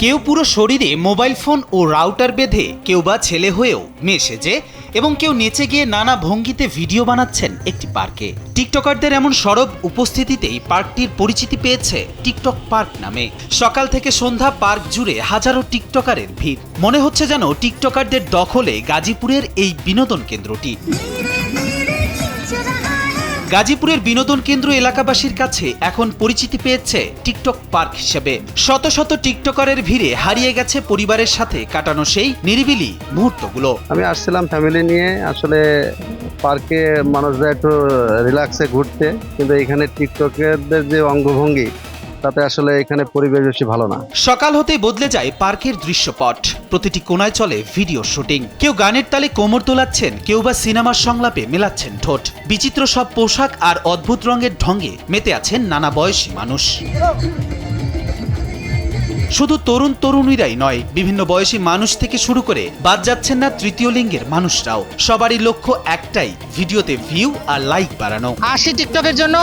কেউ পুরো শরীরে মোবাইল ফোন ও রাউটার বেঁধে, কেউ বা ছেলে হয়েও মেয়ে সেজে এবং কেউ নেচে গিয়ে নানা ভঙ্গিতে ভিডিও বানাচ্ছেন একটি পার্কে। টিকটকারদের এমন সরব উপস্থিতিতেই পার্কটির পরিচিতি পেয়েছে টিকটক পার্ক নামে। সকাল থেকে সন্ধ্যা পার্ক জুড়ে হাজারো টিকটকারের ভিড়। মনে হচ্ছে যেন টিকটকারদের দখলে গাজীপুরের এই বিনোদন কেন্দ্রটি। গাজীপুরের বিনোদন কেন্দ্র এলাকাবাসীর কাছে এখন পরিচিতি পেয়েছে টিকটক পার্ক হিসেবে। শত শত টিকটকারের ভিড়ে হারিয়ে গেছে পরিবারের সাথে কাটানো সেই নিরিবিলি মুহূর্তগুলো। আমি আসছিলাম ফ্যামিলি নিয়ে, আসলে পার্কে মানুষরা একটু রিল্যাক্সে ঘুরতে, কিন্তু এখানে টিকটকারদের যে অঙ্গভঙ্গি তাতে আসলে এখানে পরিবেশ বেশি ভালো না। সকাল হতেই বদলে যায় পার্কের দৃশ্যপট। প্রতিটি কোণায় চলে ভিডিও শুটিং। কেউ গানের তালে কোমর দোলাচ্ছেন, কেউ বা সিনেমার সংলাপে মেলাচ্ছেন ঠোঁট। বিচিত্র সব পোশাক আর অদ্ভুত রঙের ঢঙ্গে মেতে আছেন নানা বয়সী মানুষ। শুধু তরুণ তরুণীরাই নয়, বিভিন্ন বয়সী মানুষ থেকে শুরু করে বাদ যাচ্ছেন না তৃতীয় লিঙ্গের মানুষরাও। সবারই লক্ষ্য একটাই, ভিডিওতে ভিউ আর লাইক বাড়ানো। আসি টিকটকের জন্য,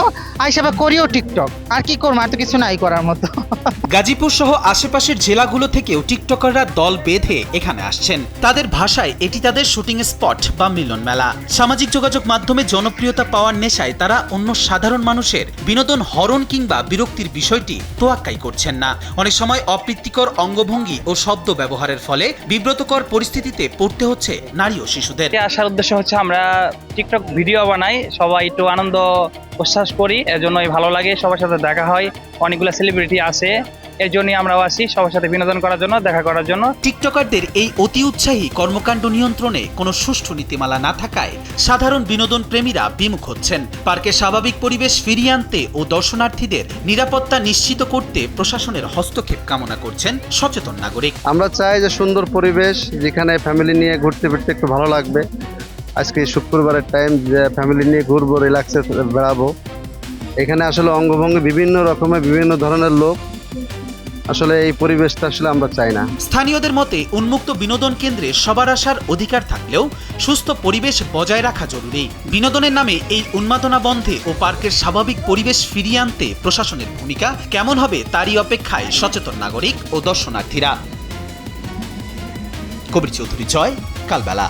আইসাবা করিও টিকটক, আর কি করবো, আর তো কিছু নাই করার মতো। গাজীপুর সহ আশেপাশের জেলাগুলো থেকেও টিকটকাররা দল বেঁধে এখানে আসছেন। তাদের ভাষায় এটি তাদের শুটিং স্পট বা মিলন মেলা। সামাজিক যোগাযোগ মাধ্যমে জনপ্রিয়তা পাওয়ার নেশায় তারা অন্য সাধারণ মানুষের বিনোদন হরণ কিংবা বিরক্তির বিষয়টি তোয়াক্কাই করছেন না। অনেক সময় অপ্রীতিকর অঙ্গভঙ্গি ও শব্দ ব্যবহারের ফলে বিব্রতকর পরিস্থিতিতে পড়তে হচ্ছে নারী ও শিশুদের। আসার উদ্দেশ্য হচ্ছে আমরা টিকটক ভিডিও বানাই, সবাই একটু আনন্দ উচ্ছ্বাস করি, এর জন্যই ভালো লাগে। সবার সাথে দেখা হয়, অনেকগুলো সেলিব্রিটি আছে, এর জন্যই আমরাও আসি সবার সাথে বিনোদন করার জন্য, দেখা করার জন্য। টিকটকারদের এই অতি উৎসাহী কর্মকাণ্ড নিয়ন্ত্রণে কোনো সুষ্ঠু নীতিমালা না থাকায় সাধারণ বিনোদন প্রেমীরা বিমুখ হচ্ছেন। পার্কে স্বাভাবিক পরিবেশ ফিরিয়ে আনতে ও দর্শনার্থীদের নিরাপত্তা নিশ্চিত করতে প্রশাসনের হস্তক্ষেপ কামনা করছেন সচেতন নাগরিক। আমরা চাই যে সুন্দর পরিবেশ, যেখানে ফ্যামিলি নিয়ে ঘুরতে ফিরতে একটু ভালো লাগবে। আজকে শুক্রবারের টাইম, যে ফ্যামিলি নিয়ে ঘুরবো, রিল্যাক্সে বেড়াবো। এখানে আসলে অঙ্গভঙ্গি বিভিন্ন রকমের, বিভিন্ন ধরনের লোক, আসলে এই পরিবেশটা আসলে আমরা চাই না। স্থানীয়দের মতে উন্মুক্ত বিনোদন কেন্দ্রে সবার আসার অধিকার থাকলেও সুস্থ পরিবেশ বজায় রাখা জরুরি। বিনোদনের নামে এই উন্মাদনা বন্ধে ও পার্কের স্বাভাবিক পরিবেশ ফিরিয়ে আনতে প্রশাসনের ভূমিকা কেমন হবে তারই অপেক্ষায় সচেতন নাগরিক ও দর্শনার্থীরা। কবির চৌধুরী, জয়, কালবেলা।